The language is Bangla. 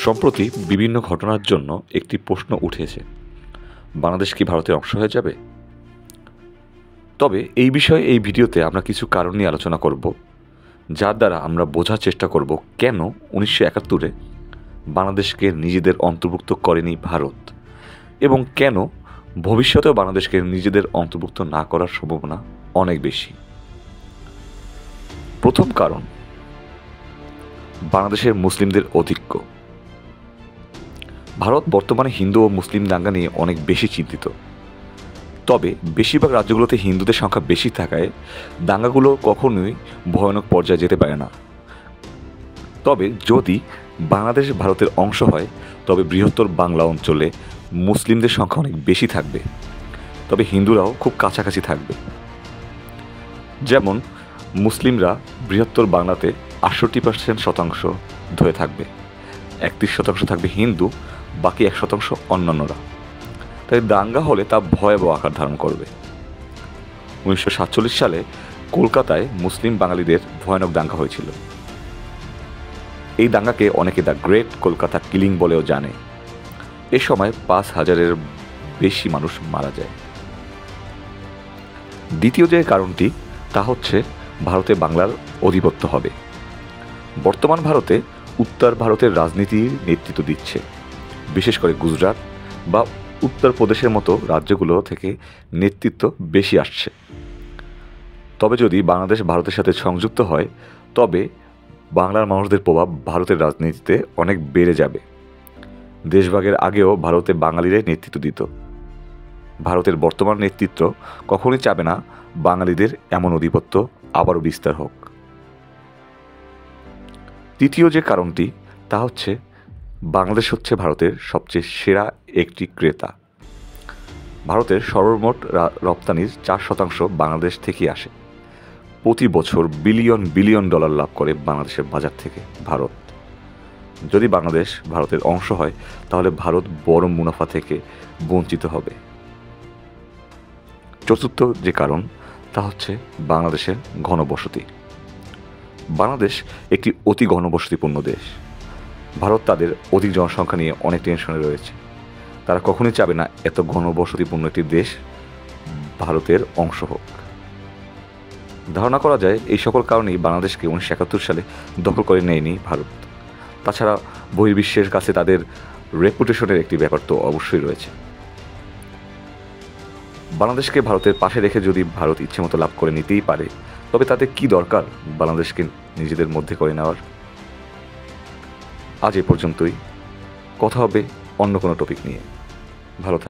সম্প্রতি বিভিন্ন ঘটনার জন্য একটি প্রশ্ন উঠেছে, বাংলাদেশ কি ভারতের অংশ হয়ে যাবে? তবে এই বিষয়ে এই ভিডিওতে আমরা কিছু কারণ নিয়ে আলোচনা করব, যার দ্বারা আমরা বোঝার চেষ্টা করব কেন 1971-এ বাংলাদেশকে নিজেদের অন্তর্ভুক্ত করেনি ভারত এবং কেন ভবিষ্যতেও বাংলাদেশকে নিজেদের অন্তর্ভুক্ত না করার সম্ভাবনা অনেক বেশি। প্রথম কারণ, বাংলাদেশের মুসলিমদের অধিক্য। ভারত বর্তমানে হিন্দু ও মুসলিম দাঙ্গা নিয়ে অনেক বেশি চিন্তিত। তবে বেশিরভাগ রাজ্যগুলোতে হিন্দুদের সংখ্যা বেশি থাকায় দাঙ্গাগুলো কখনোই ভয়ানক পর্যায়ে যেতে পারে না। তবে যদি বাংলাদেশ ভারতের অংশ হয় তবে বৃহত্তর বাংলা অঞ্চলে মুসলিমদের সংখ্যা অনেক বেশি থাকবে, তবে হিন্দুরাও খুব কাছাকাছি থাকবে। যেমন মুসলিমরা বৃহত্তর বাংলাতে 68% ধরে থাকবে, 31% থাকবে হিন্দু, বাকি 1% অন্যান্যরা। তাই দাঙ্গা হলে তা ভয়াবহ আকার ধারণ করবে। 1947 সালে কলকাতায় মুসলিম বাঙালিদের ভয়ানক দাঙ্গা হয়েছিল। এই দাঙ্গাকে অনেকে দ্য গ্রেট কলকাতা কিলিং বলেও জানে। এ সময় 5,000-এর বেশি মানুষ মারা যায়। দ্বিতীয় যে কারণটি তা হচ্ছে ভারতে বাংলার আধিপত্য হবে। বর্তমান ভারতে উত্তর ভারতের রাজনীতির নেতৃত্ব দিচ্ছে, বিশেষ করে গুজরাট বা উত্তরপ্রদেশের মতো রাজ্যগুলো থেকে নেতৃত্ব বেশি আসছে। তবে যদি বাংলাদেশ ভারতের সাথে সংযুক্ত হয় তবে বাংলার মানুষদের প্রভাব ভারতের রাজনীতিতে অনেক বেড়ে যাবে। দেশভাগের আগেও ভারতে বাঙালিরাই নেতৃত্ব দিত। ভারতের বর্তমান নেতৃত্ব কখনোই চাবে না বাঙালিদের এমন আধিপত্য আবারও বিস্তার হোক। তৃতীয় যে কারণটি তা হচ্ছে বাংলাদেশ হচ্ছে ভারতের সবচেয়ে সেরা একটি ক্রেতা। ভারতের সর্বমোট রপ্তানির 4% বাংলাদেশ থেকে আসে। প্রতি বছর বিলিয়ন বিলিয়ন ডলার লাভ করে বাংলাদেশের বাজার থেকে ভারত। যদি বাংলাদেশ ভারতের অংশ হয় তাহলে ভারত বড় মুনাফা থেকে বঞ্চিত হবে। চতুর্থ যে কারণ তা হচ্ছে বাংলাদেশের ঘনবসতি। বাংলাদেশ একটি অতি ঘনবসতিপূর্ণ দেশ। ভারত তাদের অধিক জনসংখ্যা নিয়ে অনেক টেনশনে রয়েছে। তারা কখনোই চাবে না এত ঘনবসতিপূর্ণ একটি দেশ ভারতের অংশ হোক। ধারণা করা যায় এই সকল কারণেই বাংলাদেশকে 1971 সালে দখল করে নেয়নি ভারত। তাছাড়া বহির্বিশ্বের কাছে তাদের রেপুটেশনের একটি ব্যাপার তো অবশ্যই রয়েছে। বাংলাদেশকে ভারতের পাশে রেখে যদি ভারত ইচ্ছেমতো লাভ করে নিতেই পারে তবে তাদের কি দরকার বাংলাদেশকে নিজেদের মধ্যে করে নেওয়ার? আজ এ পর্যন্তই। কথা হবে অন্য কোনো টপিক নিয়ে। ভালো থাকুন।